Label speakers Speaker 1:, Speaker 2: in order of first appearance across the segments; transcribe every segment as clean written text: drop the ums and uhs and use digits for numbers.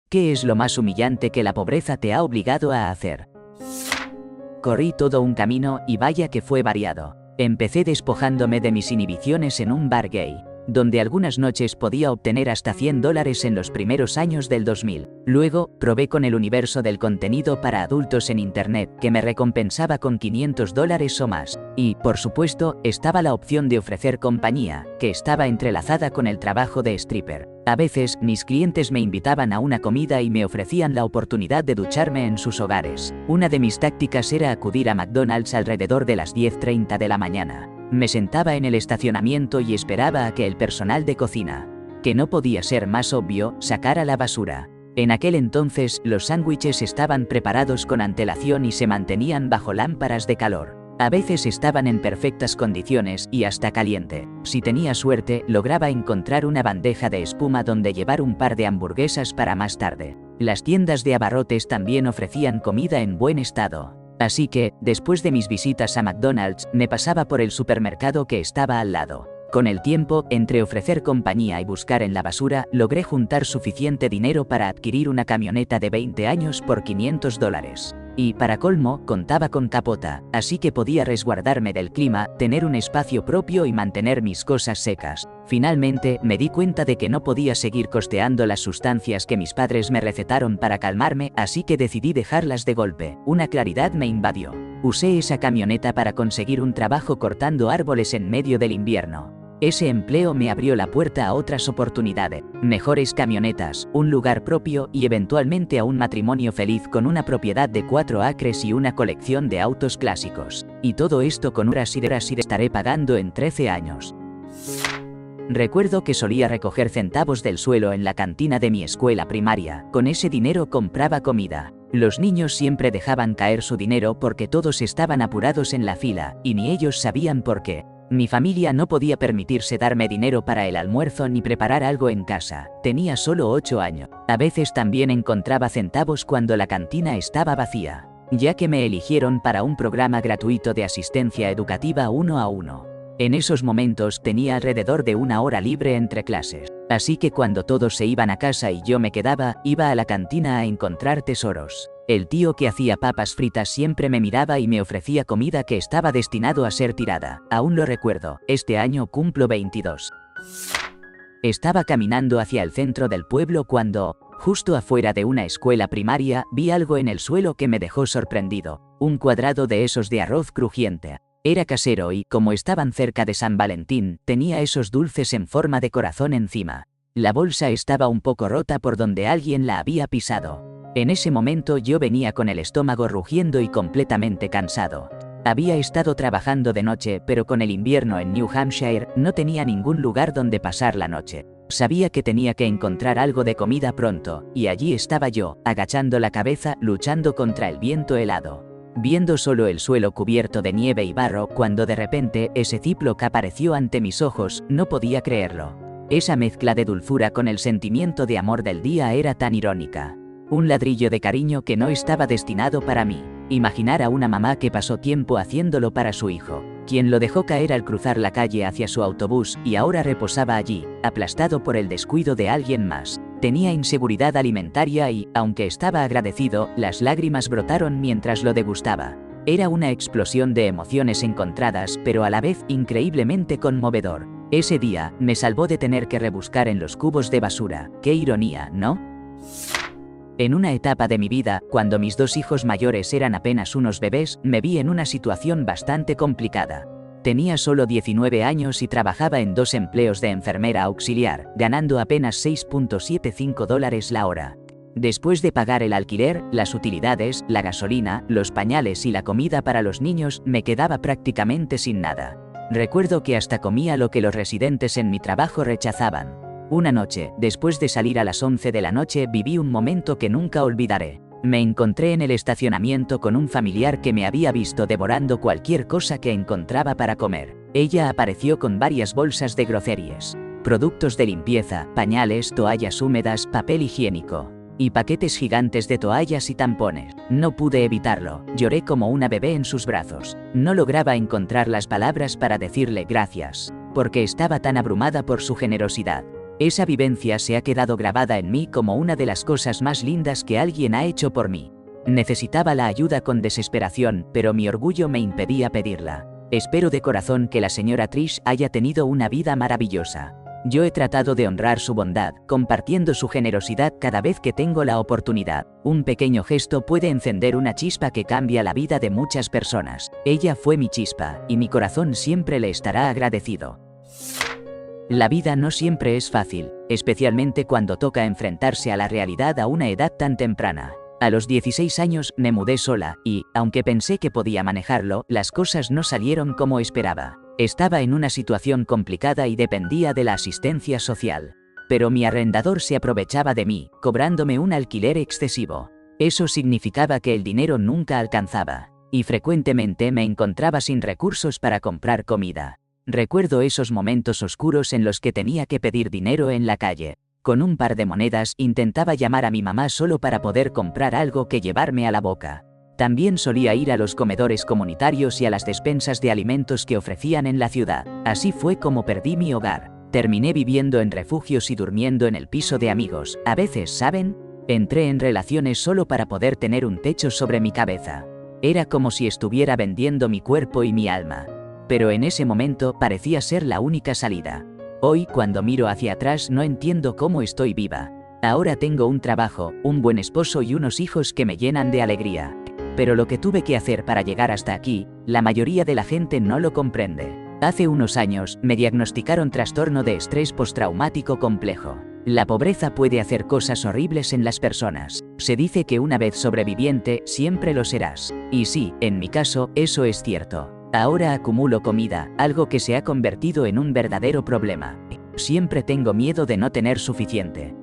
Speaker 1: ¿Qué es lo más humillante que la pobreza te ha obligado a hacer? Corrí todo un camino y vaya que fue variado. Empecé despojándome de mis inhibiciones en un bar gay, donde algunas noches podía obtener hasta $100 en los primeros años del 2000. Luego, probé con el universo del contenido para adultos en Internet, que me recompensaba con $500 o más. Y, por supuesto, estaba la opción de ofrecer compañía, que estaba entrelazada con el trabajo de stripper. A veces, mis clientes me invitaban a una comida y me ofrecían la oportunidad de ducharme en sus hogares. Una de mis tácticas era acudir a McDonald's alrededor de las 10:30 de la mañana. Me sentaba en el estacionamiento y esperaba a que el personal de cocina, que no podía ser más obvio, sacara la basura. En aquel entonces, los sándwiches estaban preparados con antelación y se mantenían bajo lámparas de calor. A veces estaban en perfectas condiciones y hasta caliente. Si tenía suerte, lograba encontrar una bandeja de espuma donde llevar un par de hamburguesas para más tarde. Las tiendas de abarrotes también ofrecían comida en buen estado. Así que, después de mis visitas a McDonald's, me pasaba por el supermercado que estaba al lado. Con el tiempo, entre ofrecer compañía y buscar en la basura, logré juntar suficiente dinero para adquirir una camioneta de 20 años por $500. Y, para colmo, contaba con capota, así que podía resguardarme del clima, tener un espacio propio y mantener mis cosas secas. Finalmente, me di cuenta de que no podía seguir costeando las sustancias que mis padres me recetaron para calmarme, así que decidí dejarlas de golpe. Una claridad me invadió. Usé esa camioneta para conseguir un trabajo cortando árboles en medio del invierno. Ese empleo me abrió la puerta a otras oportunidades, mejores camionetas, un lugar propio y eventualmente a un matrimonio feliz con una propiedad de 4 acres y una colección de autos clásicos. Y todo esto con horas y horas y estaré pagando en 13 años. Recuerdo que solía recoger centavos del suelo en la cantina de mi escuela primaria. Con ese dinero compraba comida. Los niños siempre dejaban caer su dinero porque todos estaban apurados en la fila, y ni ellos sabían por qué. Mi familia no podía permitirse darme dinero para el almuerzo ni preparar algo en casa. Tenía solo 8 años. A veces también encontraba centavos cuando la cantina estaba vacía, ya que me eligieron para un programa gratuito de asistencia educativa 1 a 1. En esos momentos tenía alrededor de 1 hora libre entre clases. Así que cuando todos se iban a casa y yo me quedaba, iba a la cantina a encontrar tesoros. El tío que hacía papas fritas siempre me miraba y me ofrecía comida que estaba destinado a ser tirada. Aún lo recuerdo, este año cumplo 22. Estaba caminando hacia el centro del pueblo cuando, justo afuera de una escuela primaria, vi algo en el suelo que me dejó sorprendido. Un cuadrado de esos de arroz crujiente. Era casero y, como estaban cerca de San Valentín, tenía esos dulces en forma de corazón encima. La bolsa estaba un poco rota por donde alguien la había pisado. En ese momento yo venía con el estómago rugiendo y completamente cansado. Había estado trabajando de noche, pero con el invierno en New Hampshire no tenía ningún lugar donde pasar la noche. Sabía que tenía que encontrar algo de comida pronto, y allí estaba yo, agachando la cabeza, luchando contra el viento helado, viendo solo el suelo cubierto de nieve y barro, cuando de repente ese Ziploc apareció ante mis ojos. No podía creerlo. Esa mezcla de dulzura con el sentimiento de amor del día era tan irónica. Un ladrillo de cariño que no estaba destinado para mí. Imaginar a una mamá que pasó tiempo haciéndolo para su hijo, quien lo dejó caer al cruzar la calle hacia su autobús y ahora reposaba allí, aplastado por el descuido de alguien más. Tenía inseguridad alimentaria y, aunque estaba agradecido, las lágrimas brotaron mientras lo degustaba. Era una explosión de emociones encontradas, pero a la vez increíblemente conmovedor. Ese día, me salvó de tener que rebuscar en los cubos de basura. Qué ironía, ¿no? En una etapa de mi vida, cuando mis 2 hijos mayores eran apenas unos bebés, me vi en una situación bastante complicada. Tenía solo 19 años y trabajaba en 2 empleos de enfermera auxiliar, ganando apenas $6.75 la hora. Después de pagar el alquiler, las utilidades, la gasolina, los pañales y la comida para los niños, me quedaba prácticamente sin nada. Recuerdo que hasta comía lo que los residentes en mi trabajo rechazaban. Una noche, después de salir a las 11 de la noche, viví un momento que nunca olvidaré. Me encontré en el estacionamiento con un familiar que me había visto devorando cualquier cosa que encontraba para comer. Ella apareció con varias bolsas de groceries, productos de limpieza, pañales, toallas húmedas, papel higiénico y paquetes gigantes de toallas y tampones. No pude evitarlo, lloré como una bebé en sus brazos. No lograba encontrar las palabras para decirle gracias, porque estaba tan abrumada por su generosidad. Esa vivencia se ha quedado grabada en mí como una de las cosas más lindas que alguien ha hecho por mí. Necesitaba la ayuda con desesperación, pero mi orgullo me impedía pedirla. Espero de corazón que la señora Trish haya tenido una vida maravillosa. Yo he tratado de honrar su bondad, compartiendo su generosidad cada vez que tengo la oportunidad. Un pequeño gesto puede encender una chispa que cambia la vida de muchas personas. Ella fue mi chispa, y mi corazón siempre le estará agradecido. La vida no siempre es fácil, especialmente cuando toca enfrentarse a la realidad a una edad tan temprana. A los 16 años me mudé sola, y, aunque pensé que podía manejarlo, las cosas no salieron como esperaba. Estaba en una situación complicada y dependía de la asistencia social. Pero mi arrendador se aprovechaba de mí, cobrándome un alquiler excesivo. Eso significaba que el dinero nunca alcanzaba, y frecuentemente me encontraba sin recursos para comprar comida. Recuerdo esos momentos oscuros en los que tenía que pedir dinero en la calle. Con un par de monedas intentaba llamar a mi mamá solo para poder comprar algo que llevarme a la boca. También solía ir a los comedores comunitarios y a las despensas de alimentos que ofrecían en la ciudad. Así fue como perdí mi hogar. Terminé viviendo en refugios y durmiendo en el piso de amigos. A veces, ¿saben? Entré en relaciones solo para poder tener un techo sobre mi cabeza. Era como si estuviera vendiendo mi cuerpo y mi alma. Pero en ese momento parecía ser la única salida. Hoy, cuando miro hacia atrás, no entiendo cómo estoy viva. Ahora tengo un trabajo, un buen esposo y unos hijos que me llenan de alegría. Pero lo que tuve que hacer para llegar hasta aquí, la mayoría de la gente no lo comprende. Hace unos años, me diagnosticaron trastorno de estrés postraumático complejo. La pobreza puede hacer cosas horribles en las personas. Se dice que una vez sobreviviente, siempre lo serás. Y sí, en mi caso, eso es cierto. Ahora acumulo comida, algo que se ha convertido en un verdadero problema. Siempre tengo miedo de no tener suficiente.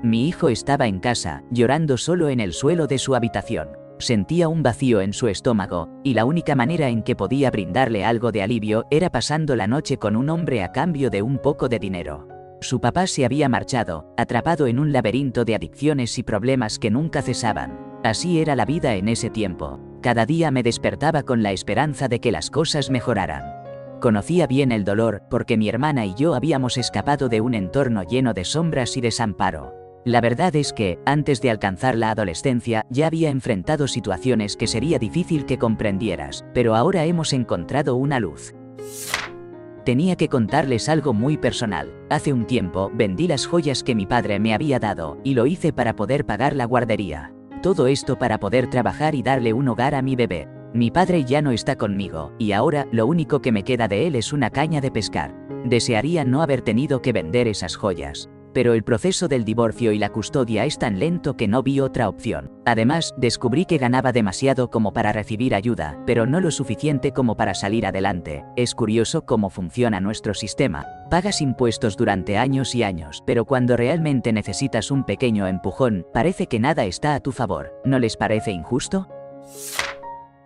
Speaker 1: Mi hijo estaba en casa, llorando solo en el suelo de su habitación. Sentía un vacío en su estómago, y la única manera en que podía brindarle algo de alivio era pasando la noche con un hombre a cambio de un poco de dinero. Su papá se había marchado, atrapado en un laberinto de adicciones y problemas que nunca cesaban. Así era la vida en ese tiempo. Cada día me despertaba con la esperanza de que las cosas mejoraran. Conocía bien el dolor, porque mi hermana y yo habíamos escapado de un entorno lleno de sombras y desamparo. La verdad es que, antes de alcanzar la adolescencia, ya había enfrentado situaciones que sería difícil que comprendieras, pero ahora hemos encontrado una luz. Tenía que contarles algo muy personal. Hace un tiempo, vendí las joyas que mi padre me había dado, y lo hice para poder pagar la guardería. Todo esto para poder trabajar y darle un hogar a mi bebé. Mi padre ya no está conmigo, y ahora lo único que me queda de él es una caña de pescar. Desearía no haber tenido que vender esas joyas. Pero el proceso del divorcio y la custodia es tan lento que no vi otra opción. Además, descubrí que ganaba demasiado como para recibir ayuda, pero no lo suficiente como para salir adelante. Es curioso cómo funciona nuestro sistema. Pagas impuestos durante años y años, pero cuando realmente necesitas un pequeño empujón, parece que nada está a tu favor. ¿No les parece injusto?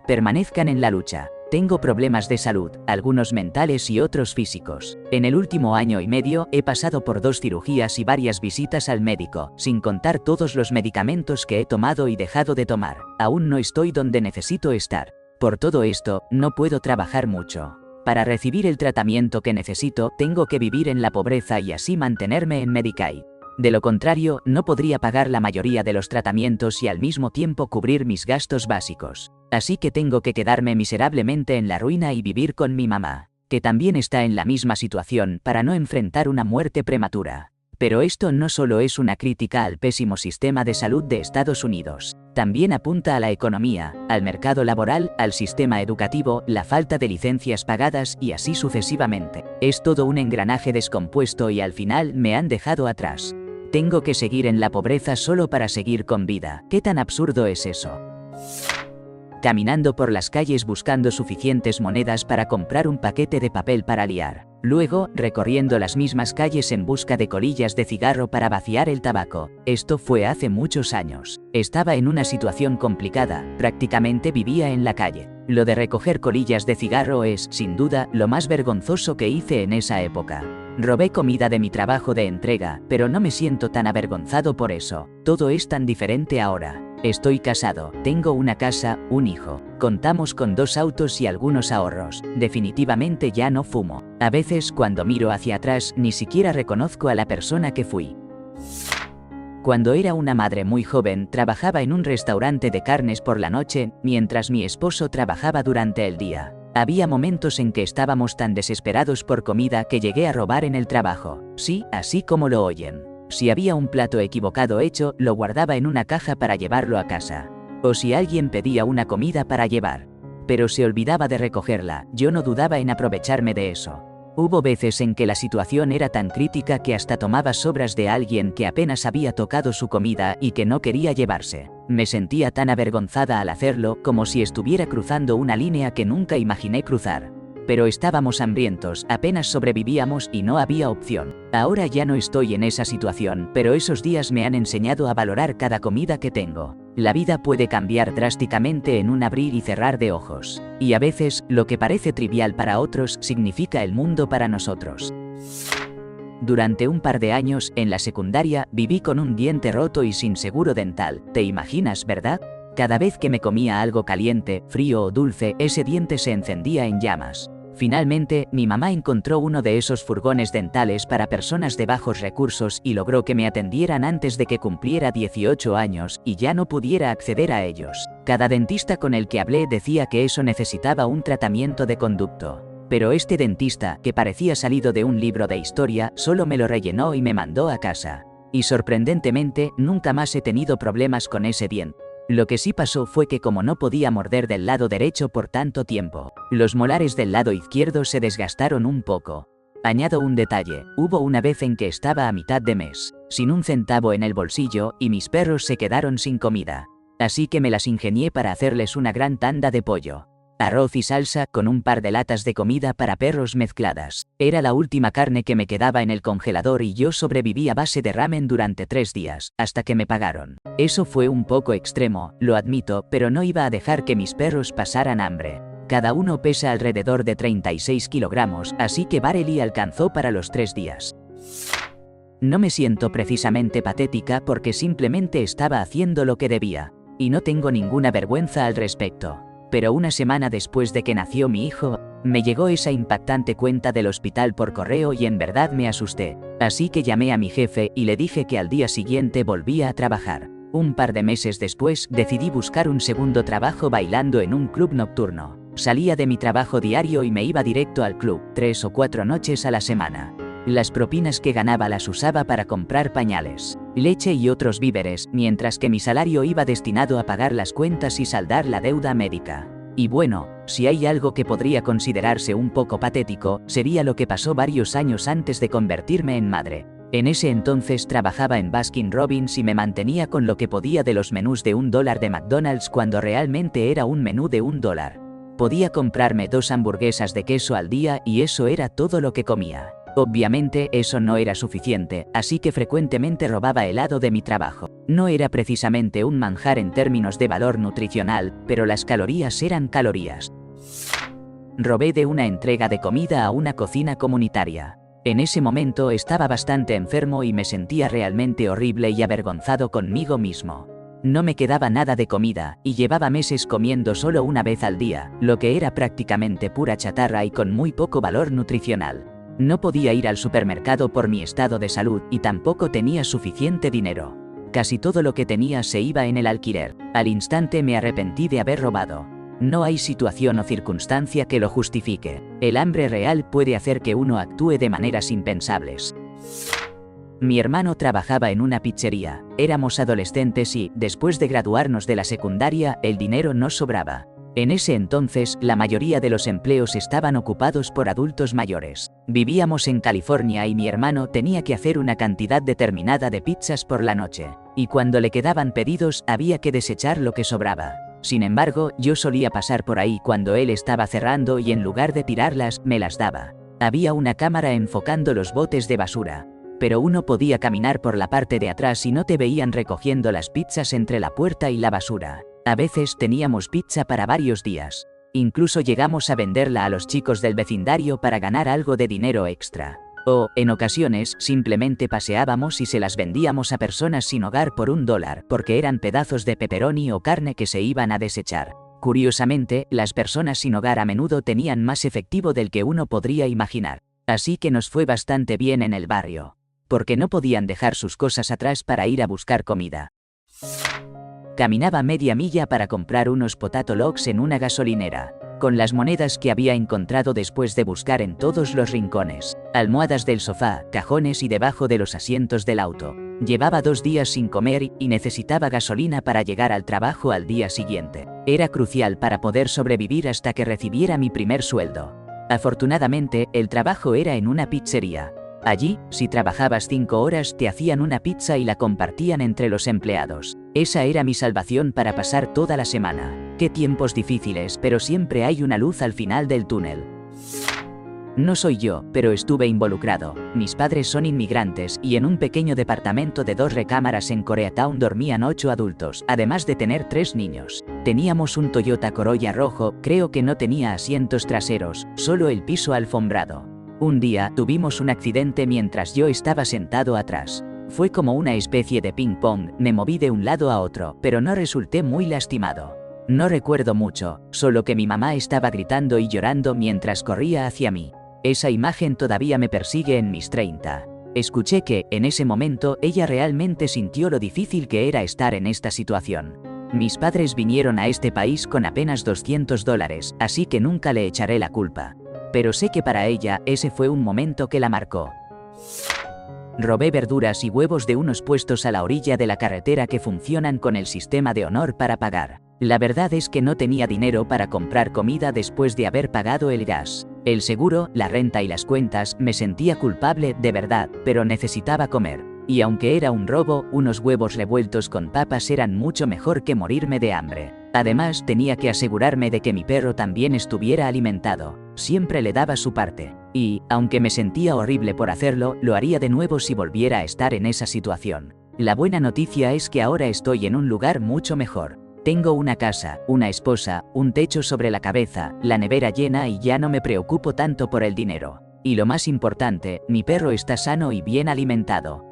Speaker 1: Permanezcan en la lucha. Tengo problemas de salud, algunos mentales y otros físicos. En el último año y medio he pasado por 2 cirugías y varias visitas al médico, sin contar todos los medicamentos que he tomado y dejado de tomar. Aún no estoy donde necesito estar. Por todo esto, no puedo trabajar mucho. Para recibir el tratamiento que necesito, tengo que vivir en la pobreza y así mantenerme en Medicaid. De lo contrario, no podría pagar la mayoría de los tratamientos y al mismo tiempo cubrir mis gastos básicos. Así que tengo que quedarme miserablemente en la ruina y vivir con mi mamá, que también está en la misma situación para no enfrentar una muerte prematura. Pero esto no solo es una crítica al pésimo sistema de salud de Estados Unidos. También apunta a la economía, al mercado laboral, al sistema educativo, la falta de licencias pagadas y así sucesivamente. Es todo un engranaje descompuesto y al final me han dejado atrás. Tengo que seguir en la pobreza solo para seguir con vida. ¿Qué tan absurdo es eso? Caminando por las calles buscando suficientes monedas para comprar un paquete de papel para liar. Luego, recorriendo las mismas calles en busca de colillas de cigarro para vaciar el tabaco. Esto fue hace muchos años. Estaba en una situación complicada, prácticamente vivía en la calle. Lo de recoger colillas de cigarro es, sin duda, lo más vergonzoso que hice en esa época. Robé comida de mi trabajo de entrega, pero no me siento tan avergonzado por eso. Todo es tan diferente ahora. Estoy casado, tengo una casa, un hijo. Contamos con 2 autos y algunos ahorros. Definitivamente ya no fumo. A veces cuando miro hacia atrás ni siquiera reconozco a la persona que fui. Cuando era una madre muy joven, trabajaba en un restaurante de carnes por la noche, mientras mi esposo trabajaba durante el día. Había momentos en que estábamos tan desesperados por comida que llegué a robar en el trabajo. Sí, así como lo oyen. Si había un plato equivocado hecho, lo guardaba en una caja para llevarlo a casa. O si alguien pedía una comida para llevar, pero se olvidaba de recogerla, yo no dudaba en aprovecharme de eso. Hubo veces en que la situación era tan crítica que hasta tomaba sobras de alguien que apenas había tocado su comida y que no quería llevarse. Me sentía tan avergonzada al hacerlo como si estuviera cruzando una línea que nunca imaginé cruzar. Pero estábamos hambrientos, apenas sobrevivíamos y no había opción. Ahora ya no estoy en esa situación, pero esos días me han enseñado a valorar cada comida que tengo. La vida puede cambiar drásticamente en un abrir y cerrar de ojos. Y a veces, lo que parece trivial para otros significa el mundo para nosotros. Durante un par de años, en la secundaria, viví con un diente roto y sin seguro dental. ¿Te imaginas, verdad? Cada vez que me comía algo caliente, frío o dulce, ese diente se encendía en llamas. Finalmente, mi mamá encontró uno de esos furgones dentales para personas de bajos recursos y logró que me atendieran antes de que cumpliera 18 años y ya no pudiera acceder a ellos. Cada dentista con el que hablé decía que eso necesitaba un tratamiento de conducto. Pero este dentista, que parecía salido de un libro de historia, solo me lo rellenó y me mandó a casa. Y sorprendentemente, nunca más he tenido problemas con ese diente. Lo que sí pasó fue que como no podía morder del lado derecho por tanto tiempo, los molares del lado izquierdo se desgastaron un poco. Añado un detalle, hubo una vez en que estaba a mitad de mes, sin un centavo en el bolsillo y mis perros se quedaron sin comida. Así que me las ingenié para hacerles una gran tanda de pollo, arroz y salsa con un par de latas de comida para perros mezcladas. Era la última carne que me quedaba en el congelador y yo sobreviví a base de ramen durante 3 días, hasta que me pagaron. Eso fue un poco extremo, lo admito, pero no iba a dejar que mis perros pasaran hambre. Cada uno pesa alrededor de 36 kilogramos, así que Barely alcanzó para los 3 días. No me siento precisamente patética porque simplemente estaba haciendo lo que debía, y no tengo ninguna vergüenza al respecto. Pero una semana después de que nació mi hijo, me llegó esa impactante cuenta del hospital por correo y en verdad me asusté. Así que llamé a mi jefe y le dije que al día siguiente volvía a trabajar. Un par de meses después, decidí buscar un segundo trabajo bailando en un club nocturno. Salía de mi trabajo diario y me iba directo al club, 3 o 4 noches a la semana. Las propinas que ganaba las usaba para comprar pañales, leche y otros víveres, mientras que mi salario iba destinado a pagar las cuentas y saldar la deuda médica. Y bueno, si hay algo que podría considerarse un poco patético, sería lo que pasó varios años antes de convertirme en madre. En ese entonces trabajaba en Baskin Robbins y me mantenía con lo que podía de los menús de $1 de McDonald's cuando realmente era un menú de $1. Podía comprarme 2 hamburguesas de queso al día y eso era todo lo que comía. Obviamente eso no era suficiente, así que frecuentemente robaba helado de mi trabajo. No era precisamente un manjar en términos de valor nutricional, pero las calorías eran calorías. Robé de una entrega de comida a una cocina comunitaria. En ese momento estaba bastante enfermo y me sentía realmente horrible y avergonzado conmigo mismo. No me quedaba nada de comida, y llevaba meses comiendo solo una vez al día, lo que era prácticamente pura chatarra y con muy poco valor nutricional. No podía ir al supermercado por mi estado de salud y tampoco tenía suficiente dinero. Casi todo lo que tenía se iba en el alquiler. Al instante me arrepentí de haber robado. No hay situación o circunstancia que lo justifique. El hambre real puede hacer que uno actúe de maneras impensables. Mi hermano trabajaba en una pizzería. Éramos adolescentes y, después de graduarnos de la secundaria, el dinero no sobraba. En ese entonces, la mayoría de los empleos estaban ocupados por adultos mayores. Vivíamos en California y mi hermano tenía que hacer una cantidad determinada de pizzas por la noche. Y cuando le quedaban pedidos, había que desechar lo que sobraba. Sin embargo, yo solía pasar por ahí cuando él estaba cerrando y en lugar de tirarlas, me las daba. Había una cámara enfocando los botes de basura. Pero uno podía caminar por la parte de atrás y no te veían recogiendo las pizzas entre la puerta y la basura. A veces teníamos pizza para varios días. Incluso llegamos a venderla a los chicos del vecindario para ganar algo de dinero extra. O, en ocasiones, simplemente paseábamos y se las vendíamos a personas sin hogar por $1, porque eran pedazos de pepperoni o carne que se iban a desechar. Curiosamente, las personas sin hogar a menudo tenían más efectivo del que uno podría imaginar. Así que nos fue bastante bien en el barrio. Porque no podían dejar sus cosas atrás para ir a buscar comida. Caminaba media milla para comprar unos potato logs en una gasolinera, con las monedas que había encontrado después de buscar en todos los rincones, almohadas del sofá, cajones y debajo de los asientos del auto. Llevaba 2 días sin comer y necesitaba gasolina para llegar al trabajo al día siguiente. Era crucial para poder sobrevivir hasta que recibiera mi primer sueldo. Afortunadamente, el trabajo era en una pizzería. Allí, si trabajabas 5 horas, te hacían una pizza y la compartían entre los empleados. Esa era mi salvación para pasar toda la semana. Qué tiempos difíciles, pero siempre hay una luz al final del túnel. No soy yo, pero estuve involucrado. Mis padres son inmigrantes y en un pequeño departamento de 2 recámaras en Koreatown dormían 8 adultos, además de tener 3 niños. Teníamos un Toyota Corolla rojo, creo que no tenía asientos traseros, solo el piso alfombrado. Un día, tuvimos un accidente mientras yo estaba sentado atrás. Fue como una especie de ping-pong, me moví de un lado a otro, pero no resulté muy lastimado. No recuerdo mucho, solo que mi mamá estaba gritando y llorando mientras corría hacia mí. Esa imagen todavía me persigue en mis 30. Escuché que, en ese momento, ella realmente sintió lo difícil que era estar en esta situación. Mis padres vinieron a este país con apenas $200, así que nunca le echaré la culpa. Pero sé que para ella, ese fue un momento que la marcó. Robé verduras y huevos de unos puestos a la orilla de la carretera que funcionan con el sistema de honor para pagar. La verdad es que no tenía dinero para comprar comida después de haber pagado el gas, el seguro, la renta y las cuentas. Me sentía culpable, de verdad, pero necesitaba comer. Y aunque era un robo, unos huevos revueltos con papas eran mucho mejor que morirme de hambre. Además, tenía que asegurarme de que mi perro también estuviera alimentado. Siempre le daba su parte. Y, aunque me sentía horrible por hacerlo, lo haría de nuevo si volviera a estar en esa situación. La buena noticia es que ahora estoy en un lugar mucho mejor. Tengo una casa, una esposa, un techo sobre la cabeza, la nevera llena y ya no me preocupo tanto por el dinero. Y lo más importante, mi perro está sano y bien alimentado.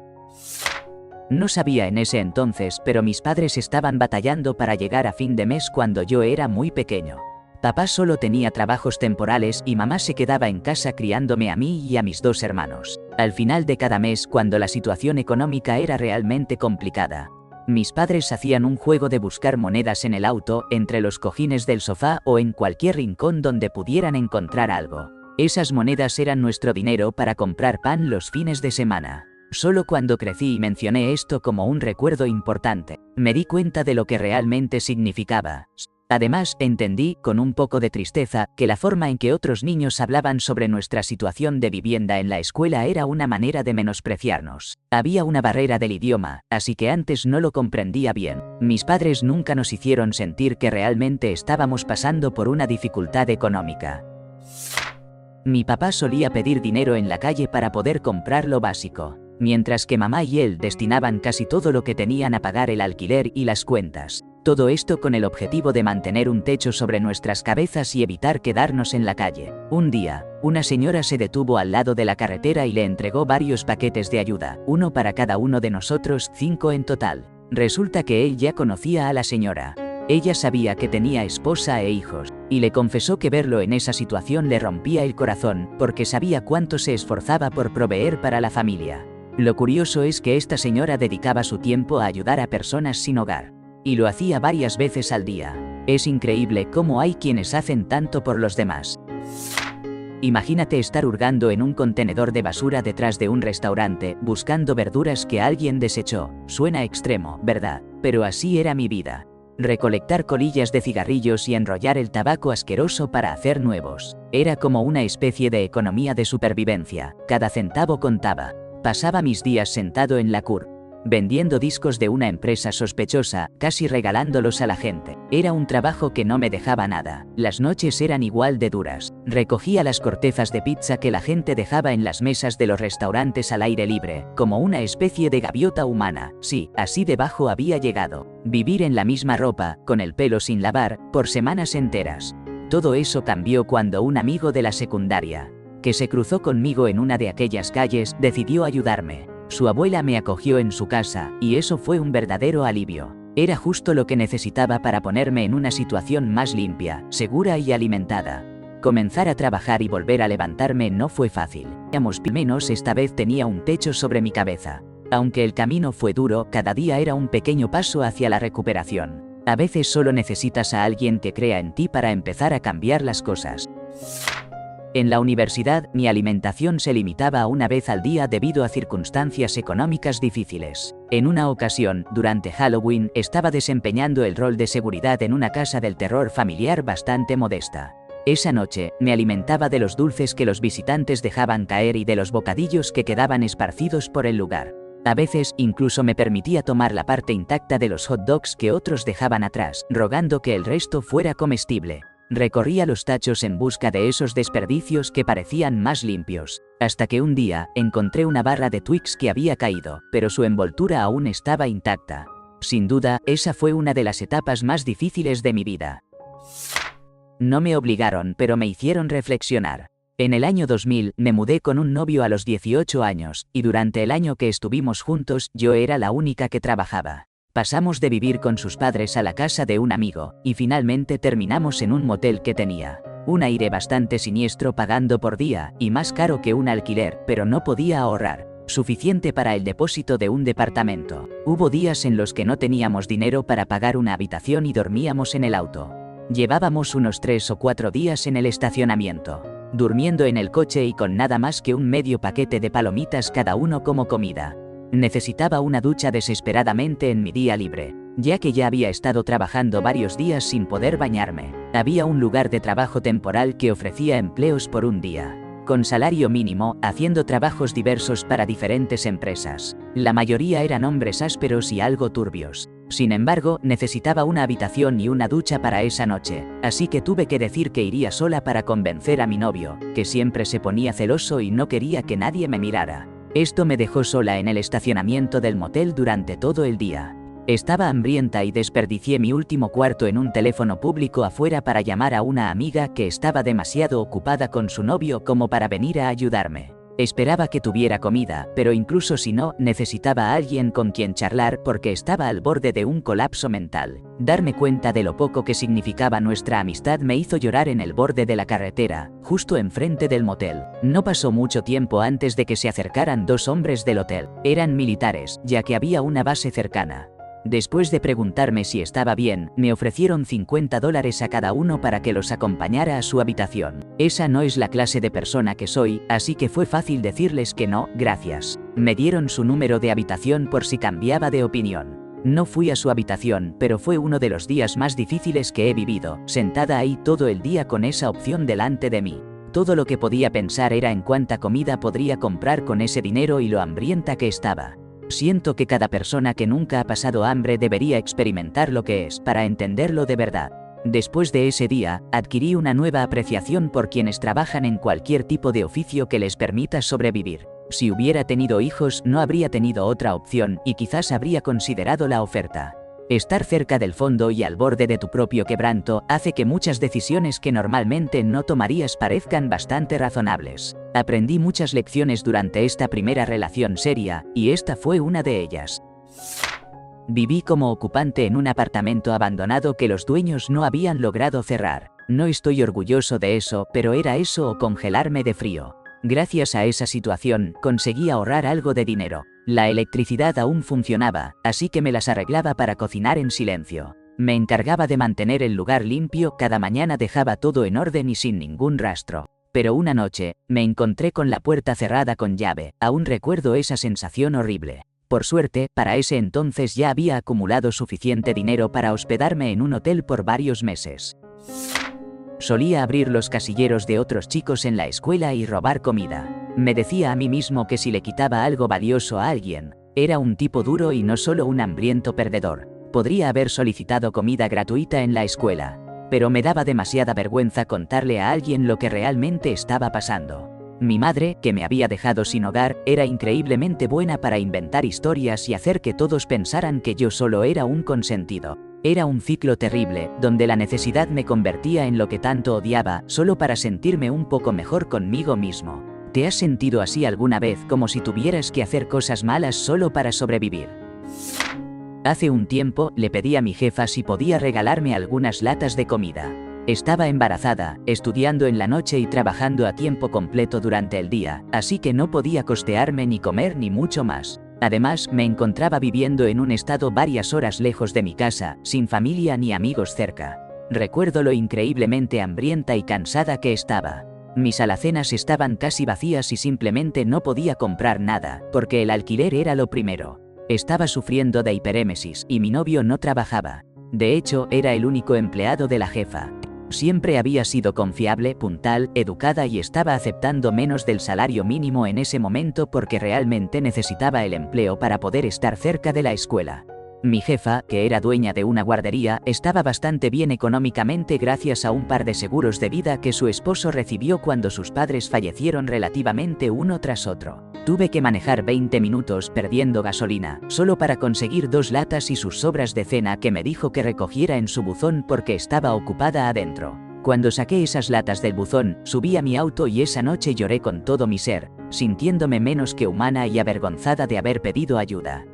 Speaker 1: No sabía en ese entonces, pero mis padres estaban batallando para llegar a fin de mes cuando yo era muy pequeño. Papá solo tenía trabajos temporales y mamá se quedaba en casa criándome a mí y a mis 2 hermanos. Al final de cada mes, cuando la situación económica era realmente complicada, mis padres hacían un juego de buscar monedas en el auto, entre los cojines del sofá o en cualquier rincón donde pudieran encontrar algo. Esas monedas eran nuestro dinero para comprar pan los fines de semana. Solo cuando crecí y mencioné esto como un recuerdo importante, me di cuenta de lo que realmente significaba. Además, entendí, con un poco de tristeza, que la forma en que otros niños hablaban sobre nuestra situación de vivienda en la escuela era una manera de menospreciarnos. Había una barrera del idioma, así que antes no lo comprendía bien. Mis padres nunca nos hicieron sentir que realmente estábamos pasando por una dificultad económica. Mi papá solía pedir dinero en la calle para poder comprar lo básico, mientras que mamá y él destinaban casi todo lo que tenían a pagar el alquiler y las cuentas. Todo esto con el objetivo de mantener un techo sobre nuestras cabezas y evitar quedarnos en la calle. Un día, una señora se detuvo al lado de la carretera y le entregó varios paquetes de ayuda, uno para cada uno de nosotros, 5 en total. Resulta que él ya conocía a la señora. Ella sabía que tenía esposa e hijos, y le confesó que verlo en esa situación le rompía el corazón, porque sabía cuánto se esforzaba por proveer para la familia. Lo curioso es que esta señora dedicaba su tiempo a ayudar a personas sin hogar. Y lo hacía varias veces al día. Es increíble cómo hay quienes hacen tanto por los demás. Imagínate estar hurgando en un contenedor de basura detrás de un restaurante, buscando verduras que alguien desechó. Suena extremo, ¿verdad? Pero así era mi vida. Recolectar colillas de cigarrillos y enrollar el tabaco asqueroso para hacer nuevos. Era como una especie de economía de supervivencia. Cada centavo contaba. Pasaba mis días sentado en la curb, vendiendo discos de una empresa sospechosa, casi regalándolos a la gente. Era un trabajo que no me dejaba nada. Las noches eran igual de duras. Recogía las cortezas de pizza que la gente dejaba en las mesas de los restaurantes al aire libre, como una especie de gaviota humana. Sí, así de bajo había llegado. Vivir en la misma ropa, con el pelo sin lavar, por semanas enteras. Todo eso cambió cuando un amigo de la secundaria que se cruzó conmigo en una de aquellas calles, decidió ayudarme. Su abuela me acogió en su casa, y eso fue un verdadero alivio. Era justo lo que necesitaba para ponerme en una situación más limpia, segura y alimentada. Comenzar a trabajar y volver a levantarme no fue fácil. Al menos esta vez tenía un techo sobre mi cabeza. Aunque el camino fue duro, cada día era un pequeño paso hacia la recuperación. A veces solo necesitas a alguien que crea en ti para empezar a cambiar las cosas. En la universidad, mi alimentación se limitaba a una vez al día debido a circunstancias económicas difíciles. En una ocasión, durante Halloween, estaba desempeñando el rol de seguridad en una casa del terror familiar bastante modesta. Esa noche, me alimentaba de los dulces que los visitantes dejaban caer y de los bocadillos que quedaban esparcidos por el lugar. A veces, incluso me permitía tomar la parte intacta de los hot dogs que otros dejaban atrás, rogando que el resto fuera comestible. Recorría los tachos en busca de esos desperdicios que parecían más limpios, hasta que un día, encontré una barra de Twix que había caído, pero su envoltura aún estaba intacta. Sin duda, esa fue una de las etapas más difíciles de mi vida. No me obligaron, pero me hicieron reflexionar. En el año 2000, me mudé con un novio a los 18 años, y durante el año que estuvimos juntos, yo era la única que trabajaba. Pasamos de vivir con sus padres a la casa de un amigo, y finalmente terminamos en un motel que tenía un aire bastante siniestro, pagando por día, y más caro que un alquiler, pero no podía ahorrar suficiente para el depósito de un departamento. Hubo días en los que no teníamos dinero para pagar una habitación y dormíamos en el auto. Llevábamos unos 3 o 4 días en el estacionamiento, durmiendo en el coche y con nada más que un medio paquete de palomitas cada uno como comida. Necesitaba una ducha desesperadamente en mi día libre, ya que ya había estado trabajando varios días sin poder bañarme. Había un lugar de trabajo temporal que ofrecía empleos por un día, con salario mínimo, haciendo trabajos diversos para diferentes empresas. La mayoría eran hombres ásperos y algo turbios. Sin embargo, necesitaba una habitación y una ducha para esa noche, así que tuve que decir que iría sola para convencer a mi novio, que siempre se ponía celoso y no quería que nadie me mirara. Esto me dejó sola en el estacionamiento del motel durante todo el día. Estaba hambrienta y desperdicié mi último cuarto en un teléfono público afuera para llamar a una amiga que estaba demasiado ocupada con su novio como para venir a ayudarme. Esperaba que tuviera comida, pero incluso si no, necesitaba a alguien con quien charlar porque estaba al borde de un colapso mental. Darme cuenta de lo poco que significaba nuestra amistad me hizo llorar en el borde de la carretera, justo enfrente del motel. No pasó mucho tiempo antes de que se acercaran 2 hombres del hotel. Eran militares, ya que había una base cercana. Después de preguntarme si estaba bien, me ofrecieron $50 a cada uno para que los acompañara a su habitación. Esa no es la clase de persona que soy, así que fue fácil decirles que no, gracias. Me dieron su número de habitación por si cambiaba de opinión. No fui a su habitación, pero fue uno de los días más difíciles que he vivido, sentada ahí todo el día con esa opción delante de mí. Todo lo que podía pensar era en cuánta comida podría comprar con ese dinero y lo hambrienta que estaba. Siento que cada persona que nunca ha pasado hambre debería experimentar lo que es para entenderlo de verdad. Después de ese día, adquirí una nueva apreciación por quienes trabajan en cualquier tipo de oficio que les permita sobrevivir. Si hubiera tenido hijos, no habría tenido otra opción y quizás habría considerado la oferta. Estar cerca del fondo y al borde de tu propio quebranto hace que muchas decisiones que normalmente no tomarías parezcan bastante razonables. Aprendí muchas lecciones durante esta primera relación seria, y esta fue una de ellas. Viví como ocupante en un apartamento abandonado que los dueños no habían logrado cerrar. No estoy orgulloso de eso, pero era eso o congelarme de frío. Gracias a esa situación, conseguí ahorrar algo de dinero. La electricidad aún funcionaba, así que me las arreglaba para cocinar en silencio. Me encargaba de mantener el lugar limpio, cada mañana dejaba todo en orden y sin ningún rastro. Pero una noche, me encontré con la puerta cerrada con llave. Aún recuerdo esa sensación horrible. Por suerte, para ese entonces ya había acumulado suficiente dinero para hospedarme en un hotel por varios meses. Solía abrir los casilleros de otros chicos en la escuela y robar comida. Me decía a mí mismo que si le quitaba algo valioso a alguien, era un tipo duro y no solo un hambriento perdedor. Podría haber solicitado comida gratuita en la escuela, pero me daba demasiada vergüenza contarle a alguien lo que realmente estaba pasando. Mi madre, que me había dejado sin hogar, era increíblemente buena para inventar historias y hacer que todos pensaran que yo solo era un consentido. Era un ciclo terrible, donde la necesidad me convertía en lo que tanto odiaba, solo para sentirme un poco mejor conmigo mismo. ¿Te has sentido así alguna vez, como si tuvieras que hacer cosas malas solo para sobrevivir? Hace un tiempo, le pedí a mi jefa si podía regalarme algunas latas de comida. Estaba embarazada, estudiando en la noche y trabajando a tiempo completo durante el día, así que no podía costearme ni comer ni mucho más. Además, me encontraba viviendo en un estado varias horas lejos de mi casa, sin familia ni amigos cerca. Recuerdo lo increíblemente hambrienta y cansada que estaba. Mis alacenas estaban casi vacías y simplemente no podía comprar nada, porque el alquiler era lo primero. Estaba sufriendo de hiperémesis y mi novio no trabajaba. De hecho, era el único empleado de la jefa. Siempre había sido confiable, puntual, educada y estaba aceptando menos del salario mínimo en ese momento porque realmente necesitaba el empleo para poder estar cerca de la escuela. Mi jefa, que era dueña de una guardería, estaba bastante bien económicamente gracias a un par de seguros de vida que su esposo recibió cuando sus padres fallecieron relativamente uno tras otro. Tuve que manejar 20 minutos perdiendo gasolina, solo para conseguir 2 latas y sus sobras de cena que me dijo que recogiera en su buzón porque estaba ocupada adentro. Cuando saqué esas latas del buzón, subí a mi auto y esa noche lloré con todo mi ser, sintiéndome menos que humana y avergonzada de haber pedido ayuda.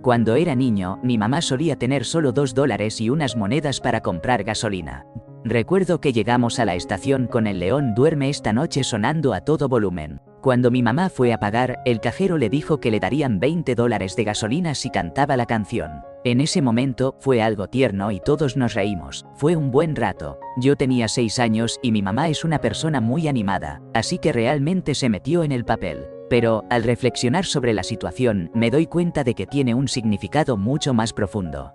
Speaker 1: Cuando era niño, mi mamá solía tener solo $2 y unas monedas para comprar gasolina. Recuerdo que llegamos a la estación con El León Duerme esta noche sonando a todo volumen. Cuando mi mamá fue a pagar, el cajero le dijo que le darían $20 de gasolina si cantaba la canción. En ese momento, fue algo tierno y todos nos reímos. Fue un buen rato. Yo tenía 6 años y mi mamá es una persona muy animada, así que realmente se metió en el papel. Pero, al reflexionar sobre la situación, me doy cuenta de que tiene un significado mucho más profundo.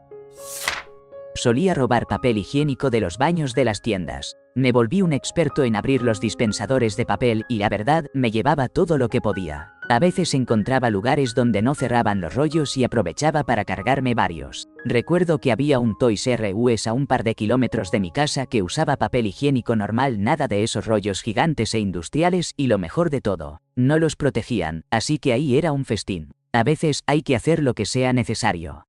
Speaker 1: Solía robar papel higiénico de los baños de las tiendas. Me volví un experto en abrir los dispensadores de papel y la verdad, me llevaba todo lo que podía. A veces encontraba lugares donde no cerraban los rollos y aprovechaba para cargarme varios. Recuerdo que había un Toys R Us a un par de kilómetros de mi casa que usaba papel higiénico normal, nada de esos rollos gigantes e industriales y lo mejor de todo, no los protegían, así que ahí era un festín. A veces hay que hacer lo que sea necesario.